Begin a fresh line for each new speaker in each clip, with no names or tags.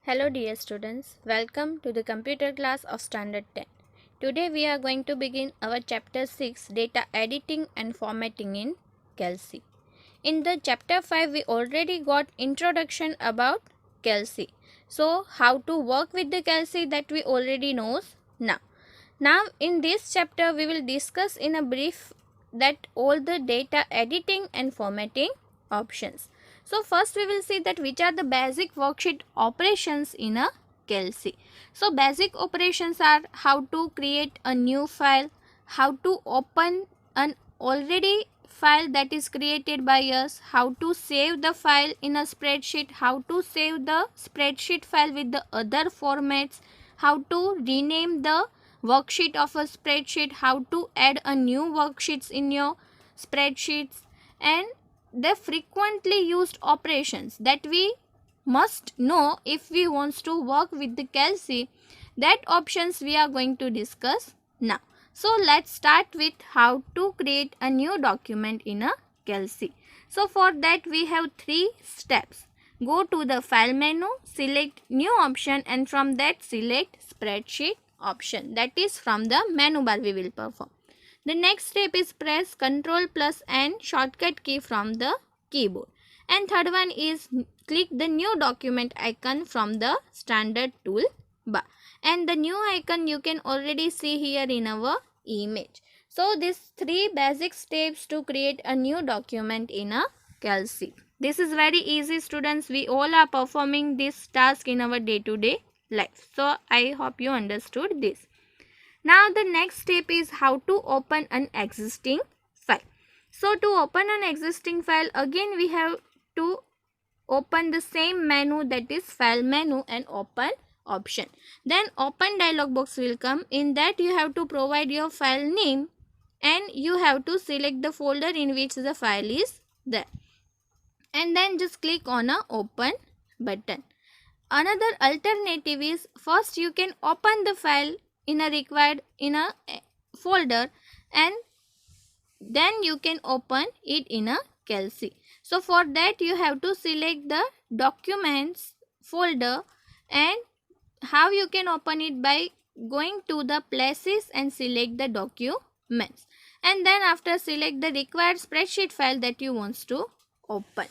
Hello dear students, welcome to the computer class of Standard 10. Today we are going to begin our chapter 6 data editing and formatting in Kelsey. In the chapter 5 we already got introduction about Kelsey. So how to work with the Kelsey that we already knows now. Now in this chapter we will discuss in a brief that all the data editing and formatting options. So first we will see that which are the basic worksheet operations in a Kelsey. So basic operations are how to create a new file, how to open an already file that is created by us, how to save the file in a spreadsheet, how to save the spreadsheet file with the other formats, how to rename the worksheet of a spreadsheet, how to add a new worksheets in your spreadsheets, and the frequently used operations that we must know if we want to work with the Kelsey. That options we are going to discuss now. So let's start with how to create a new document in a Kelsey. So for that we have 3 steps. Go to the file menu, select new option, and from that select spreadsheet option. That is from the menu bar we will perform. The next step is press Ctrl plus N shortcut key from the keyboard. And third one is click the new document icon from the standard tool bar. And the new icon you can already see here in our image. So these 3 basic steps to create a new document in a Kelsey. This is very easy students. We all are performing this task in our day-to-day life. So I hope you understood this. Now the next step is how to open an existing file. So to open an existing file, again we have to open the same menu, that is file menu, and open option. Then open dialog box will come. In that you have to provide your file name and you have to select the folder in which the file is there. And then just click on a open button. Another alternative is first you can open the file in a folder and then you can open it in a Kelsey. So for that you have to select the documents folder, and how you can open it by going to the places and select the documents, and then after select the required spreadsheet file that you want to open.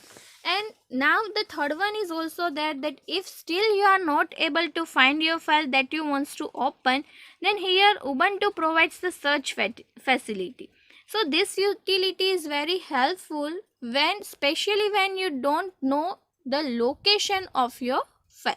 And now the third one is also there, that if still you are not able to find your file that you want to open, then here Ubuntu provides the search facility. So this utility is very helpful especially when you don't know the location of your file.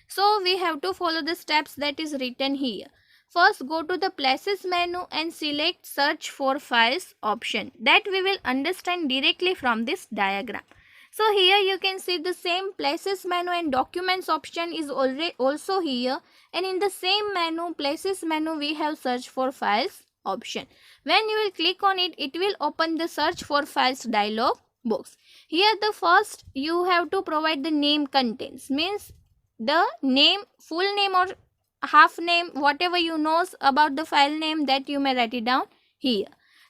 So we have to follow the steps that is written here. First go to the places menu and select search for files option. That we will understand directly from this diagram. So here you can see the same places menu and documents option is already also here, and in the same menu places menu we have search for files option. When you will click on it, it will open the search for files dialog box. Here the first you have to provide the name contents, means the name, full name or half name, whatever you knows about the file name, that you may write it down here.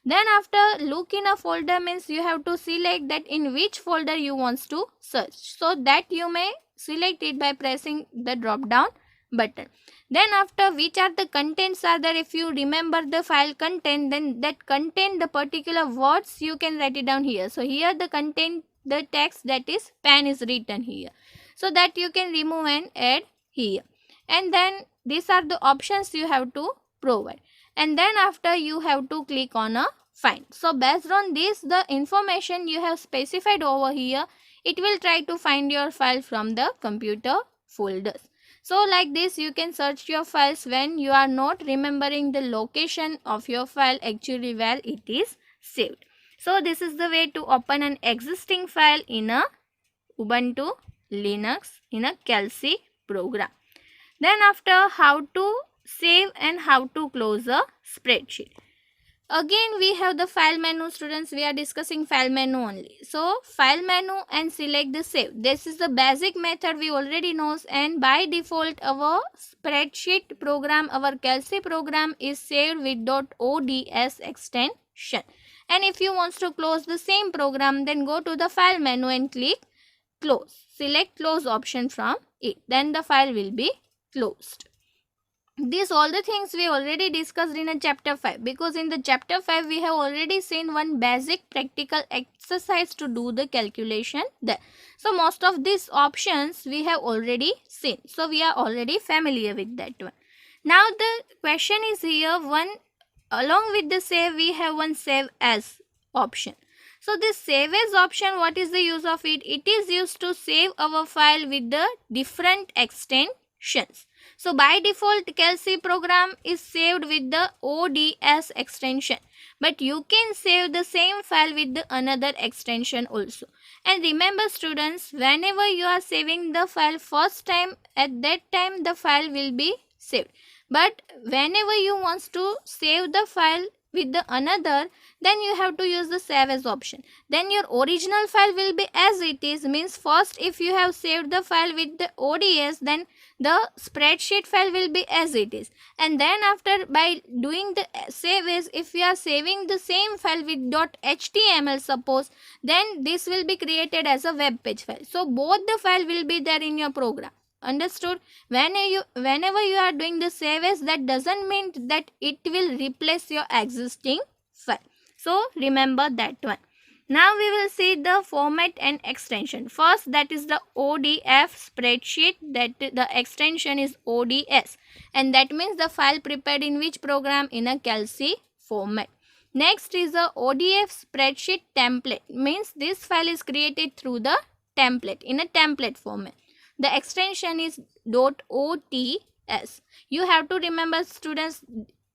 Then after look in a folder means you have to select that in which folder you want to search. So that you may select it by pressing the drop down button. Then after which are the contents are there, if you remember the file content, then that contain the particular words you can write it down here. So here the content, the text that is pen is written here. So that you can remove and add here. And then these are the options you have to provide. And then after you have to click on a find. So based on this, the information you have specified over here, it will try to find your file from the computer folders. So like this you can search your files when you are not remembering the location of your file actually where it is saved. So this is the way to open an existing file in a Ubuntu Linux in a Kelsey program. Then after how to save and how to close a spreadsheet. Again we have the file menu students, we are discussing file menu only. So file menu and select the save. This is the basic method we already know, and by default our spreadsheet program, our Kelsey program is saved with .ods extension. And if you want to close the same program, then go to the file menu and click close. Select close option from it. Then the file will be closed. These all the things we already discussed in a chapter 5, because in the chapter 5 we have already seen one basic practical exercise to do the calculation there. So most of these options we have already seen. So we are already familiar with that one. Now the question is here, one along with the save we have one save as option. So this save as option, what is the use of it? It is used to save our file with the different extensions. So by default Kelsey program is saved with the ODS extension, but you can save the same file with the another extension also. And remember students, whenever you are saving the file first time, at that time the file will be saved. But whenever you want to save the file with the another, then you have to use the save as option. Then your original file will be as it is, means first if you have saved the file with the ODS, then the spreadsheet file will be as it is, and then after by doing the save as, if you are saving the same file with .html suppose, then this will be created as a web page file. So both the file will be there in your program. Understood? Whenever you are doing the save as, that doesn't mean that it will replace your existing file. So remember that one. Now we will see the format and extension. First, that is the ODF spreadsheet, that the extension is ODS, and that means the file prepared in which program? In a Kelsey format. Next is the ODF spreadsheet template, means this file is created through the template, in a template format. The extension is .ots. You have to remember students,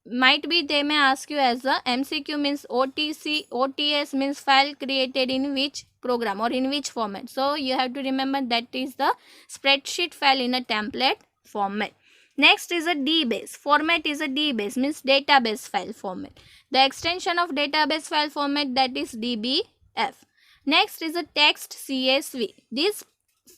might be they may ask you as a MCQ, means OTS means file created in which program or in which format. So you have to remember that is the spreadsheet file in a template format. Next is a DBase. Format is a DBase, means database file format. The extension of database file format, that is DBF. Next is a text CSV. This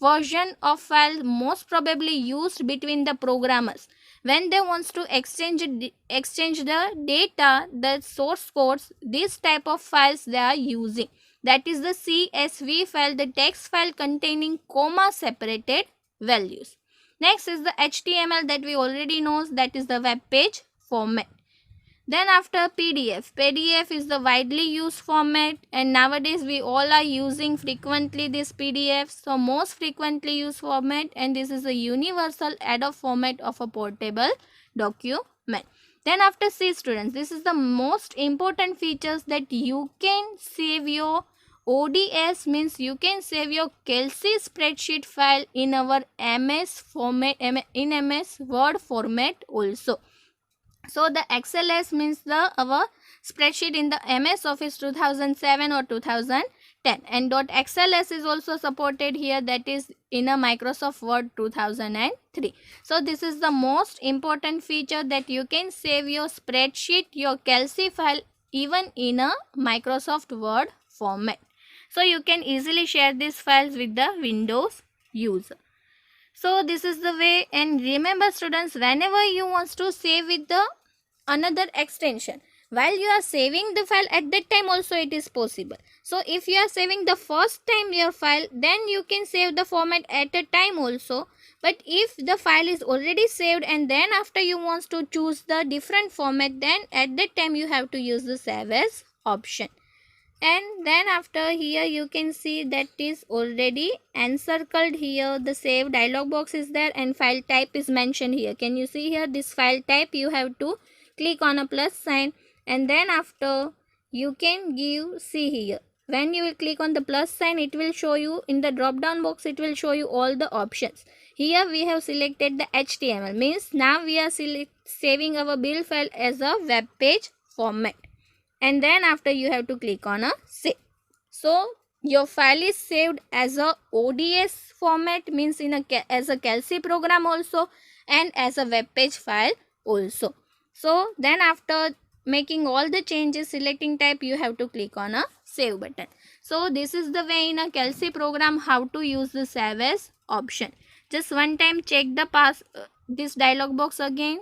version of file most probably used between the programmers when they wants to exchange the data, the source codes. This type of files they are using, that is the CSV file, the text file containing comma separated values. Next is the HTML, that we already know, that is the web page format. Then after PDF is the widely used format, and nowadays we all are using frequently this PDF. So most frequently used format, and this is a universal Adobe format of a portable document. Then after C students, this is the most important features, that you can save your ODS, means you can save your Kelsey spreadsheet file in our MS format, in MS Word format also. So the XLS means our spreadsheet in the MS Office 2007 or 2010, and .XLS is also supported here, that is in a Microsoft Word 2003. So this is the most important feature, that you can save your spreadsheet, your Kelsey file even in a Microsoft Word format. So you can easily share these files with the Windows user. So this is the way. And remember students, whenever you want to save with the another extension, while you are saving the file, at that time also it is possible. So if you are saving the first time your file, then you can save the format at a time also. But if the file is already saved and then after you want to choose the different format, then at that time you have to use the save as option. And then after here you can see that is already encircled here, the save dialog box is there, and file type is mentioned here. Can you see here this file type? You have to click on a plus sign, and then after you can see here, when you will click on the plus sign, it will show you in the drop down box, it will show you all the options. Here we have selected the HTML, means now we are saving our build file as a web page format. And then after you have to click on a save. So your file is saved as a ODS format, means as a Kelsey program also, and as a web page file also. So then after making all the changes, selecting type, you have to click on a save button. So this is the way in a Kelsey program how to use the save as option. Just one time check the this dialog box again.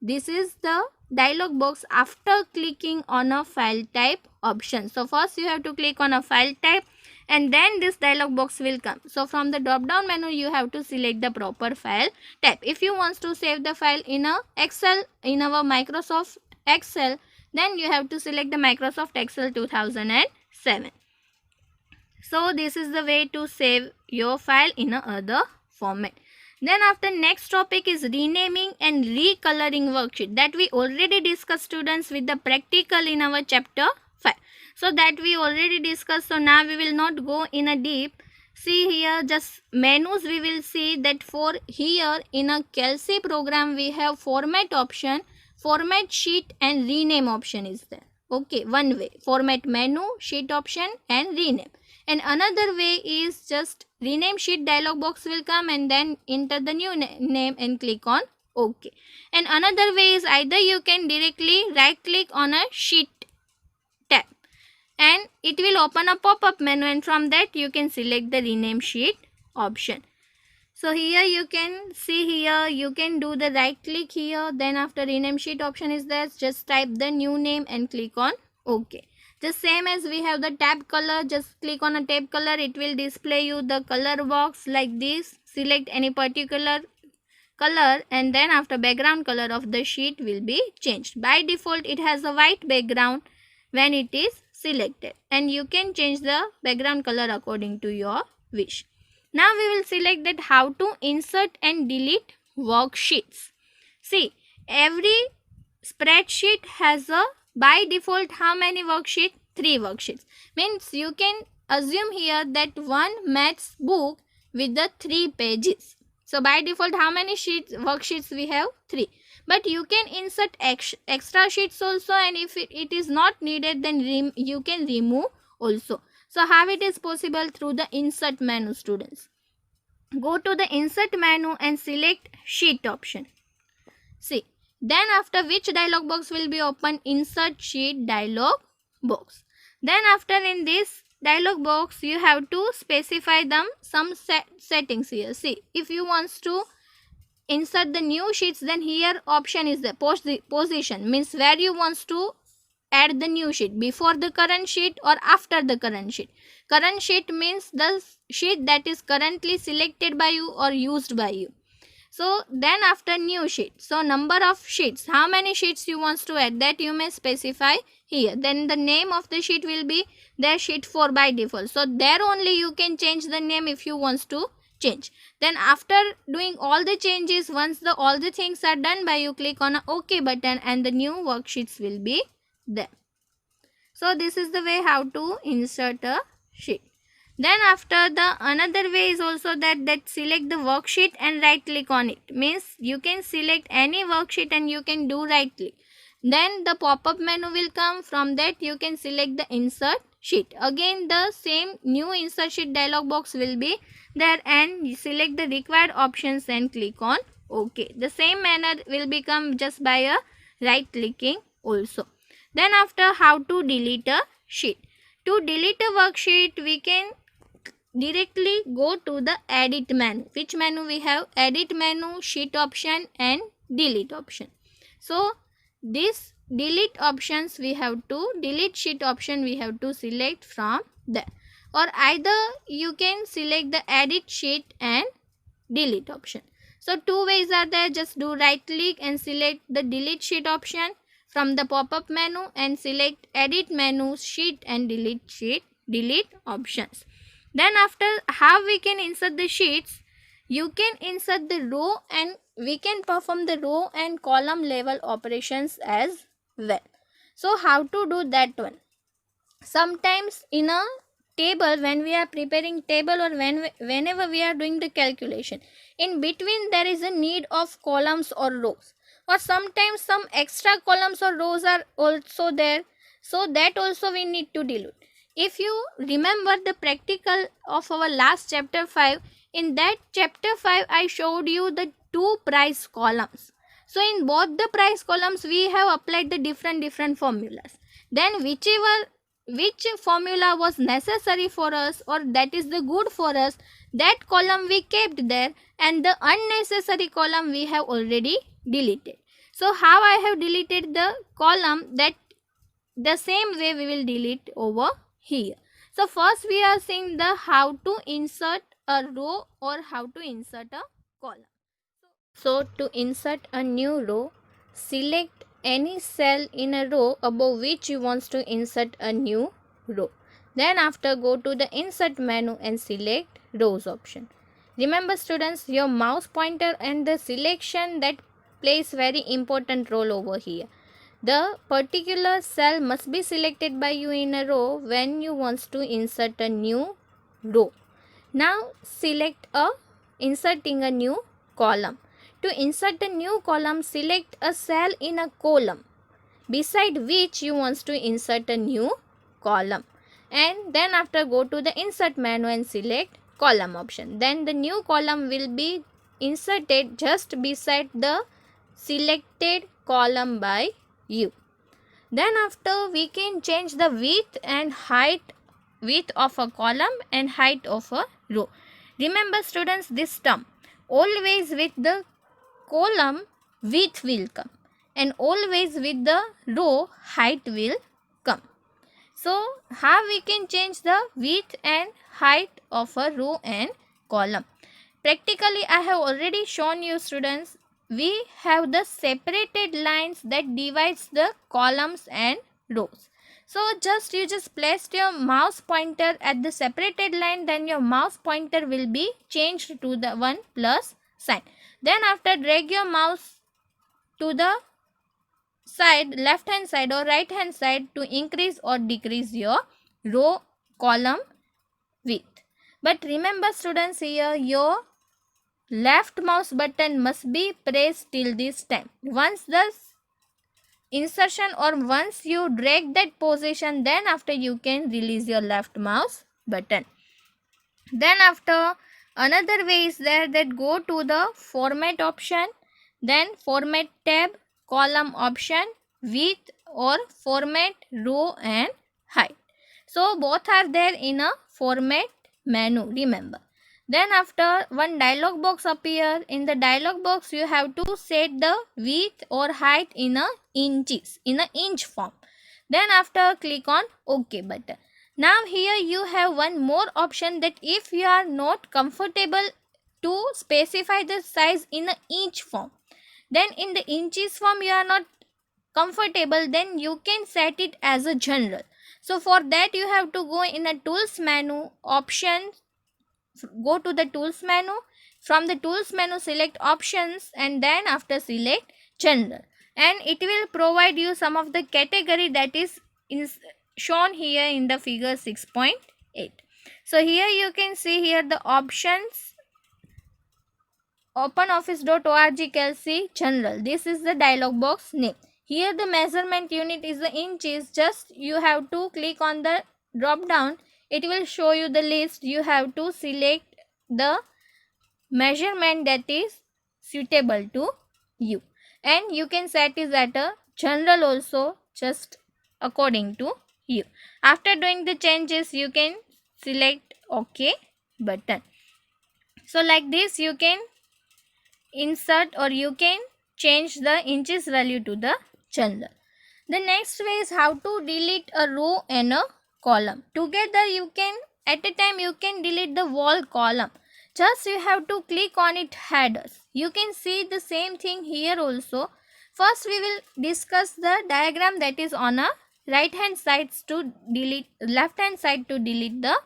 This is the dialog box after clicking on a file type option. So first you have to click on a file type, and then this dialog box will come. So from the drop down menu you have to select the proper file type. If you want to save the file in a Excel, in our Microsoft Excel, then you have to select the Microsoft Excel 2007. So this is the way to save your file in a other format. Then after, next topic is renaming and recoloring worksheet, that we already discussed students with the practical in our chapter 5. So that we already discussed, so now we will not go in a deep. See here, just menus we will see that for here in a Kelsey program we have format option, format sheet and rename option is there. Okay, one way, format menu, sheet option and rename. And another way is just rename sheet dialog box will come and then enter the new name and click on OK. And another way is either you can directly right click on a sheet tab and it will open a pop-up menu, and from that you can select the rename sheet option. So here you can see, here you can do the right click here, then after rename sheet option is there, just type the new name and click on OK. Just same as we have the tab color, just click on a tab color, it will display you the color box like this. Select any particular color and then after background color of the sheet will be changed. By default it has a white background when it is selected, and you can change the background color according to your wish. Now we will select that how to insert and delete worksheets. See, every spreadsheet has a by default how many worksheets? 3 worksheets. Means you can assume here that one maths book with the 3 pages. So by default how many worksheets we have? 3. But you can insert extra sheets also, and if it is not needed then you can remove also. So how it is possible? Through the insert menu, students. Go to the insert menu and select sheet option. See. Then after, which dialog box will be open? Insert sheet dialog box. Then after, in this dialog box you have to specify some settings here. See, if you want to insert the new sheets, then here option is the position, means where you want to add the new sheet, before the current sheet or after the current sheet. Current sheet means the sheet that is currently selected by you or used by you. So then after new sheet, so number of sheets, how many sheets you want to add, that you may specify here. Then the name of the sheet will be there, sheet 4 by default. So there only you can change the name if you want to change. Then after doing all the changes, once all the things are done by, you click on a OK button and the new worksheets will be there. So this is the way how to insert a sheet. Then after, the another way is also that select the worksheet and right click on it. Means you can select any worksheet and you can do right click. Then the pop-up menu will come. From that you can select the insert sheet. Again the same new insert sheet dialog box will be there, and you select the required options and click on OK. The same manner will become just by a right clicking also. Then after, how to delete a sheet. To delete a worksheet we can directly go to the edit menu. Which menu we have? Edit menu, sheet option and delete option. So this delete options we have to, delete sheet option we have to select from there, or either you can select the edit sheet and delete option. So 2 ways are there. Just do right click and select the delete sheet option from the pop-up menu and select edit menu, sheet and delete options. Then after, how we can insert the sheets? You can insert the row and we can perform the row and column level operations as well. So how to do that one? Sometimes in a table, when we are preparing table or whenever we are doing the calculation, in between there is a need of columns or rows, or sometimes some extra columns or rows are also there. So that also we need to delete. If you remember the practical of our last chapter 5, in that chapter 5 I showed you the 2 price columns. So in both the price columns we have applied the different formulas. Then which formula was necessary for us or that is the good for us, that column we kept there, and the unnecessary column we have already deleted. So how I have deleted the column, that the same way we will delete over here. So first we are seeing the how to insert a row or how to insert a column. So to insert a new row, select any cell in a row above which you want to insert a new row. Then after go to the insert menu and select rows option. Remember students, your mouse pointer and the selection that plays very important role over here. The particular cell must be selected by you in a row when you want to insert a new row. Now select a inserting a new column. To insert a new column, select a cell in a column beside which you want to insert a new column, and then after go to the insert menu and select column option. Then the new column will be inserted just beside the selected column by you. Then after we can change the width of a column and height of a row. Remember students, this term, always with the column width will come and always with the row height will come. So how we can change the width and height of a row and column? Practically I have already shown you students, we have the separated lines that divides the columns and rows. So you just placed your mouse pointer at the separated line, then your mouse pointer will be changed to the one plus sign. Then after drag your mouse to the side, left hand side or right hand side to increase or decrease your row column width. But remember students, here your left mouse button must be pressed till this time. Once the insertion or once you drag that position, then after you can release your left mouse button. Then after another way is there that go to the format option, then format tab, column option, width or format row and height. So both are there in a format menu, remember. Then after one dialog box appear. In the dialog box you have to set the width or height in a inches, in a inch form. Then after click on OK button. Now here you have one more option that if you are not comfortable to specify the size in a inch form, then in the inches form you are not comfortable, then you can set it as a general. So for that you have to go in a tools menu, options, go to the tools menu. From the tools menu select options and then after select general, and it will provide you some of the category that is shown here in the figure 6.8. So here you can see here the options, openoffice.org Kelsey general. This is the dialog box name. Here the measurement unit is the inches. Just you have to click on the drop down. It will show you the list. You have to select the measurement that is suitable to you, and you can set it at a general also, just according to you. After doing the changes you can select OK button. So like this you can insert or you can change the inches value to the general. The next way is how to delete a row and a column. Together you can, at a time you can delete the whole column. Just you have to click on it headers. You can see the same thing here also. First we will discuss the diagram that is on a right hand side to delete, left hand side to delete the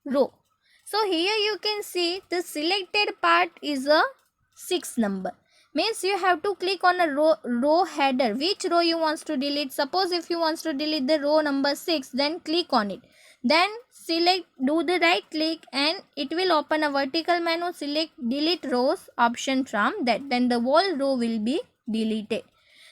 row. So here you can see the selected part is a 6 number. Means you have to click on a row header, which row you want to delete. Suppose if you want to delete the row number 6, then click on it. Then select, do the right click and it will open a vertical menu. Select delete rows option from that. Then the whole row will be deleted.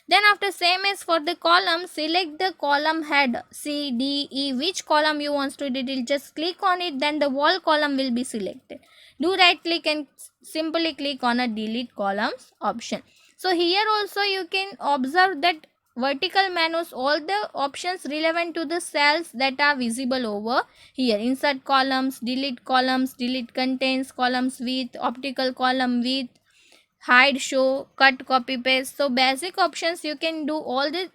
Then after same as for the column, select the column head C, D, E, which column you want to delete. Just click on it, then the whole column will be selected. Do right click and simply click on a delete columns option. So here also you can observe that vertical menus, all the options relevant to the cells that are visible over here. Insert columns, delete contents, columns width, optical column width, hide, show, cut, copy, paste. So basic options you can do all the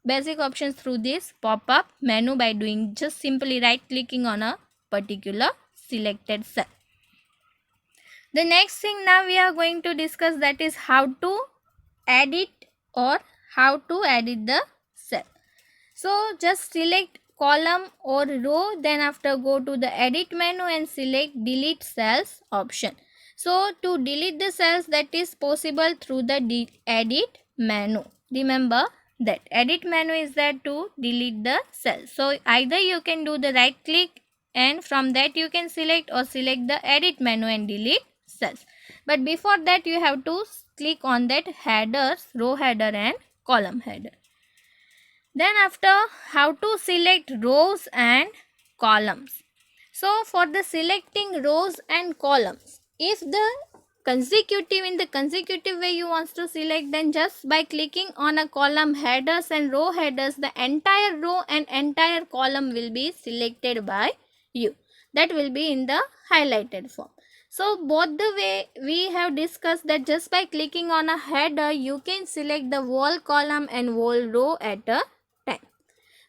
basic options through this pop-up menu by doing just simply right clicking on a particular selected cell. The next thing now we are going to discuss, that is how to edit the cell. So just select column or row, then after go to the edit menu and select delete cells option. So to delete the cells, that is possible through the edit menu. Remember that edit menu is there to delete the cells. So either you can do the right click and from that you can select, or select the edit menu and delete cells. But before that you have to click on that headers, row header and column header. Then after, how to select rows and columns. So for the selecting rows and columns, if the in the consecutive way you want to select, then just by clicking on a column headers and row headers, the entire row and entire column will be selected by you. That will be in the highlighted form. So both the way we have discussed that just by clicking on a header you can select the whole column and whole row at a time.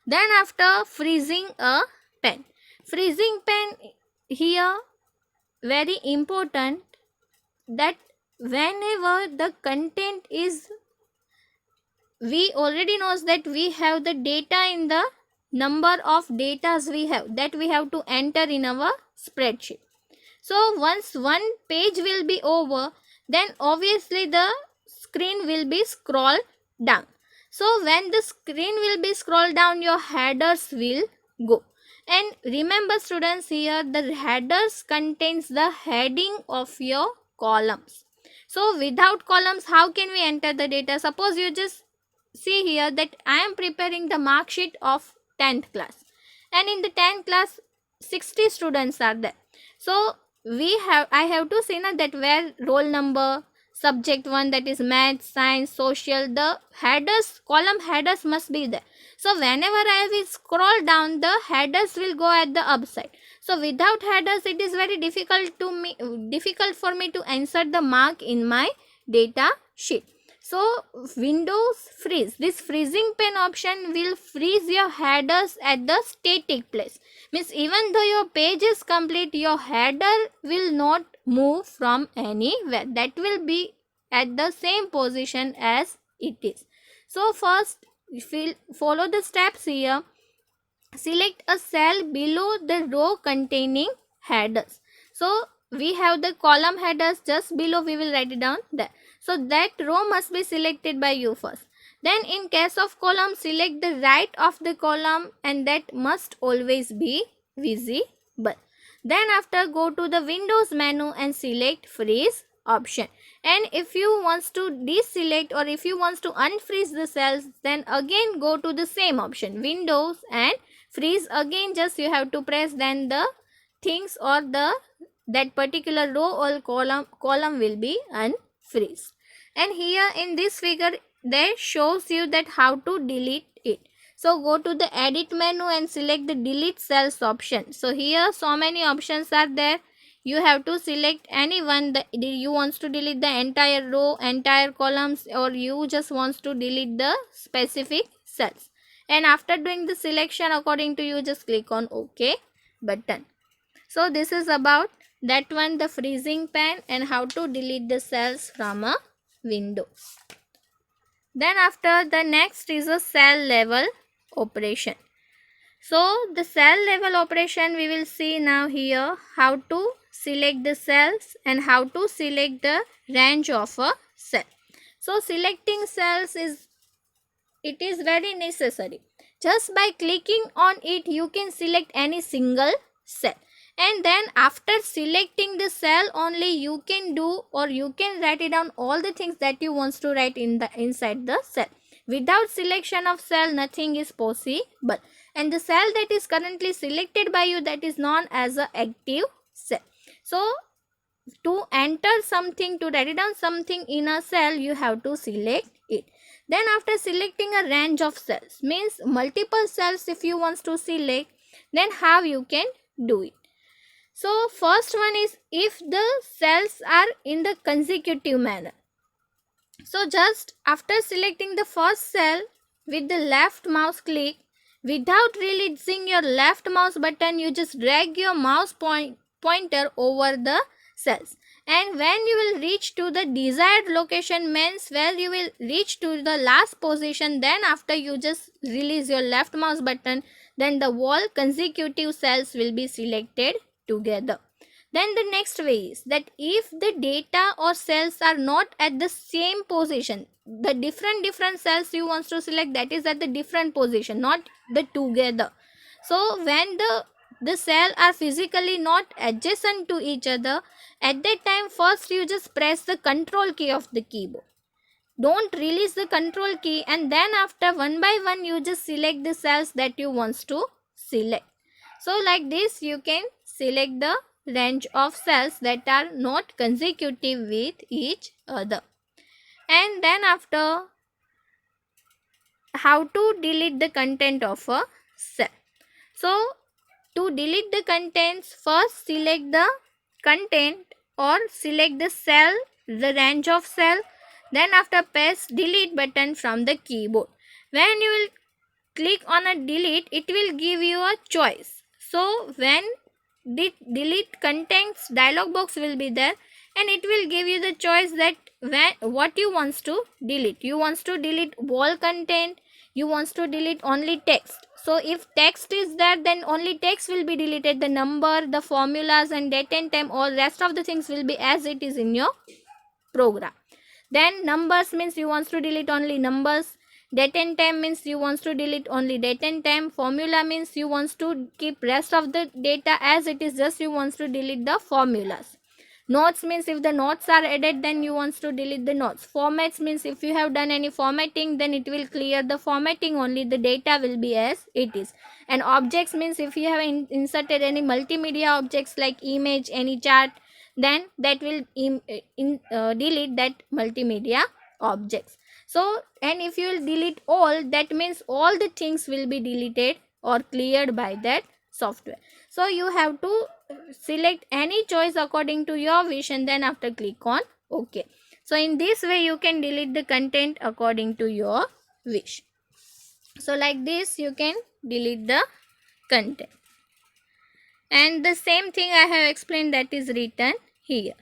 Then after, freezing a pen. Freezing pen here very important, that whenever the content is, we already knows that we have the data in the number of datas we have, that we have to enter in our spreadsheet. So once one page will be over, then obviously the screen will be scrolled down. So when the screen will be scrolled down, your headers will go. And remember students, here the headers contains the heading of your columns. So without columns, how can we enter the data? Suppose you just see here that I am preparing the mark sheet of 10th class, and in the 10th class 60 students are there. So I have to see now that where roll number, subject 1, that is math, science, social, the headers, column headers must be there. So whenever I will scroll down, the headers will go at the upside. So without headers it is very difficult for me to insert the mark in my data sheet. So Windows freeze, this freezing pen option will freeze your headers at the static place. Means even though your page is complete, your header will not move from anywhere. That will be at the same position as it is. So first, follow the steps here. Select a cell below the row containing headers. So we have the column headers just below, we will write it down there. So that row must be selected by you first. Then in case of column, select the right of the column and that must always be visible. Then after, go to the Windows menu and select freeze option. And if you want to deselect or if you want to unfreeze the cells, then again go to the same option, Windows and freeze. Again just you have to press, then the things or that particular row or column will be unfreeze. And here in this figure they shows you that how to delete it. So go to the edit menu and select the delete cells option. So here so many options are there. You have to select any one that you wants to delete the entire row, entire columns, or you just wants to delete the specific cells. And after doing the selection according to you, just click on OK button. So this is about that one, the freezing pen and how to delete the cells from a window. Then after, the next is a cell level operation. So the cell level operation we will see now here, how to select the cells and how to select the range of a cell. So selecting cells is very necessary. Just by clicking on it you can select any single cell, and then after selecting the cell only you can do, or you can write it down all the things that you want to write inside the cell. Without selection of cell nothing is possible, and the cell that is currently selected by you, that is known as a active cell. So to enter something, to write down something in a cell, you have to select it. Then after selecting a range of cells, means multiple cells if you want to select, then how you can do it. So first one is, if the cells are in the consecutive manner. So just after selecting the first cell, with the left mouse click, without releasing your left mouse button, you just drag your mouse pointer over the cells. And when you will reach to the desired location, means where you will reach to the last position, then after you just release your left mouse button, then the whole consecutive cells will be selected together. Then the next way is that if the data or cells are not at the same position, the different cells you want to select, that is at the different position, not the together. So when the cell are physically not adjacent to each other, at that time first you just press the control key of the keyboard. Don't release the control key, and then after one by one you just select the cells that you want to select. So like this you can select the range of cells that are not consecutive with each other. And then after, how to delete the content of a cell. So to delete the contents, first select the content or select the cell, the range of cell, then after press delete button from the keyboard. When you will click on a delete, it will give you a choice. So when the delete contents dialog box will be there, and it will give you the choice that what you wants to delete. You wants to delete wall content, you wants to delete only text. So if text is there, then only text will be deleted. The number, the formulas and date and time, all rest of the things will be as it is in your program. Then numbers means you wants to delete only numbers. Date and time means you wants to delete only date and time. Formula means you wants to keep rest of the data as it is, just you wants to delete the formulas. Notes means if the notes are added, then you wants to delete the notes. Formats means if you have done any formatting, then it will clear the formatting, only the data will be as it is. And objects means if you have inserted any multimedia objects like image, any chart, then that will delete that multimedia objects. So, and if you will delete all, that means all the things will be deleted or cleared by that software. So you have to select any choice according to your wish, and then after click on OK. So in this way you can delete the content according to your wish. So like this you can delete the content. And the same thing I have explained, that is written here.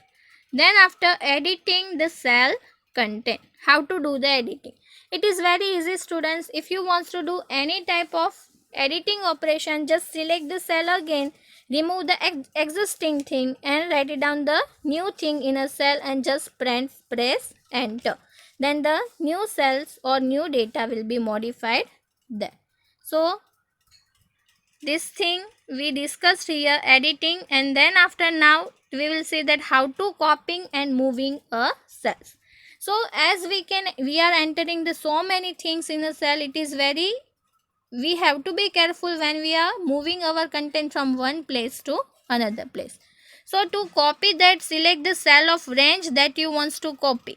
Then after editing the cell content, how to do the editing? It is very easy, students. If you want to do any type of editing operation, just select the cell again, remove the existing thing and write it down the new thing in a cell and just press enter. Then the new cells or new data will be modified there. So this thing we discussed here, editing, and then after now we will see that how to copying and moving a cells. So as we are entering the so many things in a cell, it is very, we have to be careful when we are moving our content from one place to another place. So to copy that, select the cell of range that you wants to copy.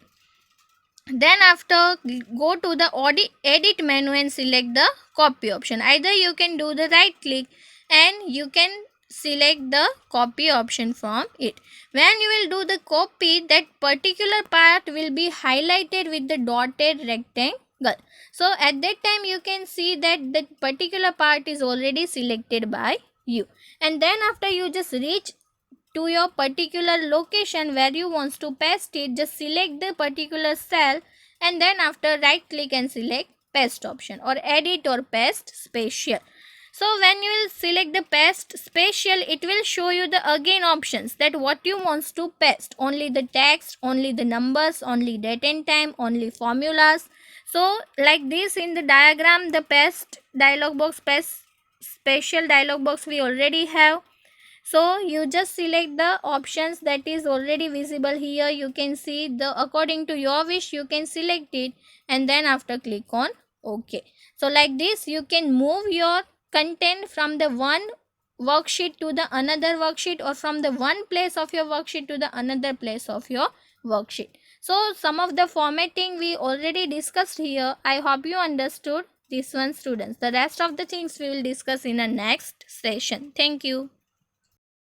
Then after, go to the edit menu and select the copy option. Either you can do the right click and you can select the copy option from it. When you will do the copy, that particular part will be highlighted with the dotted rectangle. So at that time you can see that that particular part is already selected by you. And then after you just reach to your particular location where you want to paste it, just select the particular cell and then after right click and select paste option or edit or paste spatial. So when you will select the paste spatial, it will show you the again options that what you want to paste, only the text, only the numbers, only date and time, only formulas. So like this in the diagram, the paste dialog box, paste spatial dialog box we already have. So you just select the options that is already visible here. You can see the according to your wish you can select it and then after click on OK. So like this you can move your content from the one worksheet to the another worksheet or from the one place of your worksheet to the another place of your worksheet. So some of the formatting we already discussed here. I hope you understood this one, students. The rest of the things we will discuss in a next session. Thank you.